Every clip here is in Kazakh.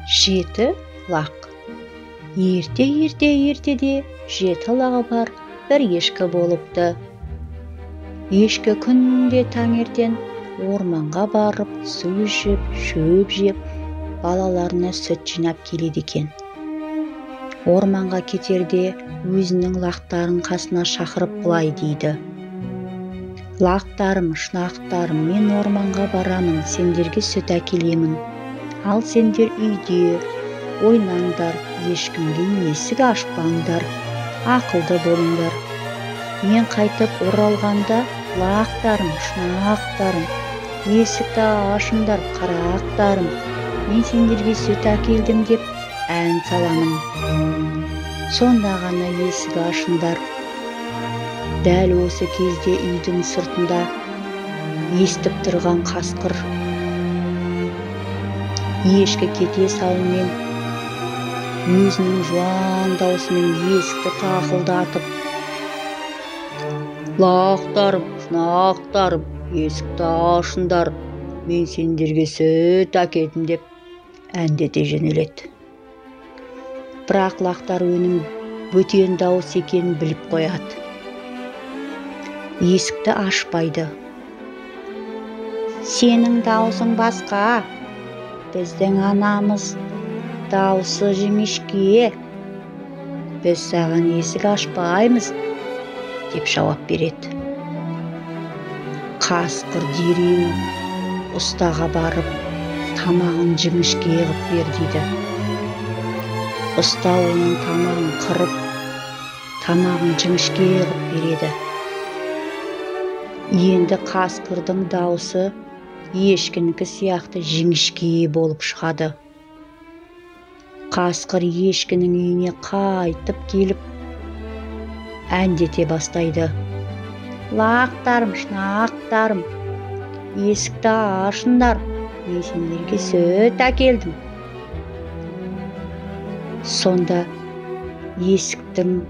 Жеті лақ. Ертеде жеті лағы бар бір ешкі болыпты. Ешкі күнде таңертең орманға барып су ішіп, шөп жеп, балаларына сүт жинап келеді екен. Орманға кетерде өзінің лақтарын қасына шақырып былай дейді: «Лақтарым, шынақтарым, мен орманға барамын, сендерге сүт әкелемін. Ал сендер үйде ойнаңдар, ешкімге есік ашпаңдар, ақылды болыңдар. Мен қайтып оралғанда, лақтарым, шынақтарым, есікті ашыңдар, қарақтарым, мен сендерге сүт әкелдім» деп ән саламын. Сонда ғана есік ашыңдар. Дәл осы кезде үйдің сыртында естіп тұрған қасқыр ешкі кете салымен өзінің жуан даусымен есікті тақылдатып: «Лақтарым, шынақтарым, есікті ашыңдар, мен сендерге сүт әкелдім» деп әндете жөнеледі. Бірақ лақтар өнім бөтен дауыс екенін біліп қояды. Есікті ашпайды. «Сенің даусың басқа, біздің анамыз даусы жіңішке, біз саған есік ашпаймыз» деп жауап береді. Қасқыр дереу ұстаға барып, тамағын жіңішке қылып бер дейді. Ұста оның тамағын қырып, тамағын жіңішке қылып береді. Енді қасқырдың даусы ешкінікі сияқты жіңішке болып шығады. Қасқыр ешкінің үйіне қайтып келіп әндете бастайды: «Лақтарым, шынақтарым, есікті ашыңдар, мен сендерге сүт әкелдім». Сонда есіктің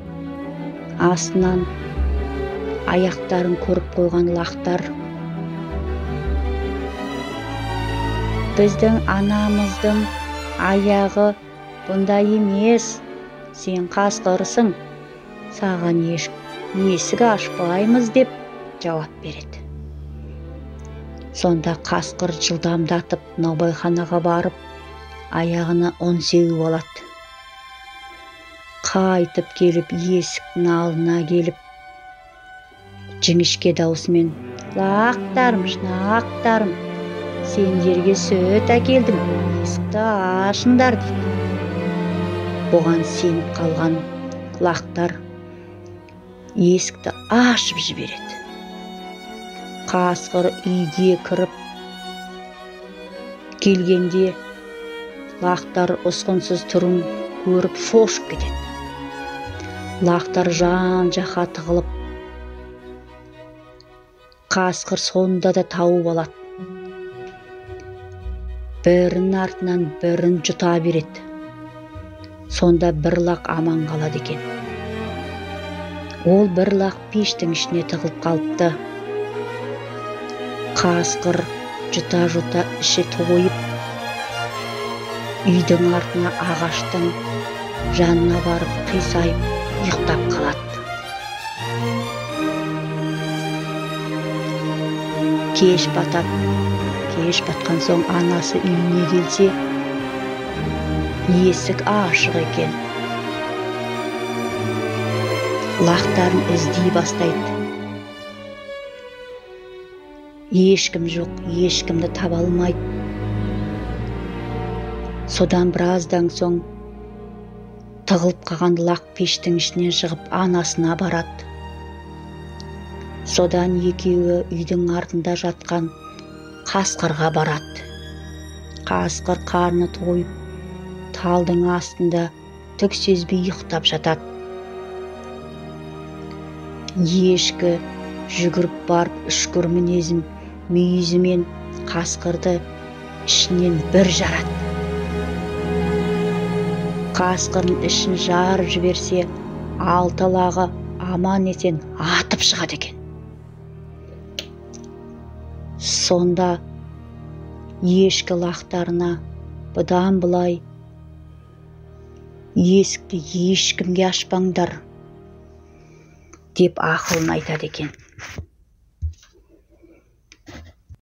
астынан аяқтарын көріп қойған лақтар: «Біздің анамыздың аяғы бұндай емес, сен қасқырсың, саған есік ашпаймыз» деп жауап береді. Сонда қасқыр жылдамдатып наубайханаға барып, аяғына ұн сеуіп алады. Қайтып келіп есіктің алдына келіп, жіңішке даусымен: «Лақтарым, шынақтарым, сендерге сүт әкелдім, есікті ашыңдар» дейді. Бұған сеніп қалған лақтар есікті ашып жібереді. Қасқыр үйге кіріп келгенде лақтар ұсқынсыз түрін көріп шошып кетеді. Лақтар жан-жаққа тығылып, қасқыр сонда да тауып алады. Бірін артынан бірін жұта береді. Сонда бір лақ аман қалады екен. Ол бір лақ пештің ішіне тығылып қалыпты. Қасқыр жұта-жұта іші тойып, үйдің артына ағаштың жанына барып қисайып ұйықтап қалады. Кеш батады. Кеш батқан соң анасы үйіне келсе, есік ашық екен. Лақтарын іздей бастайды. Ешкім жоқ, ешкімді таба алмайды. Содан біраздан соң тығылып қалған лақ пештің ішінен шығып анасына барады. Содан екеуі үйдің артында жатқан қасқырға барады. Қасқыр қарны тойып, талдың астында түк сезбей ұйықтап жатады. Ешкі жүгіріп барып үшкір мінезін мүйізімен қасқырды ішінен бір жарады. Қасқырдың ішін жарып жіберсе, алты лағы аман есен атып шығады екен. Сонда ешкі лақтарына бұдан былай есікті ешкімге ашпаңдар деп ақылын айтады екен.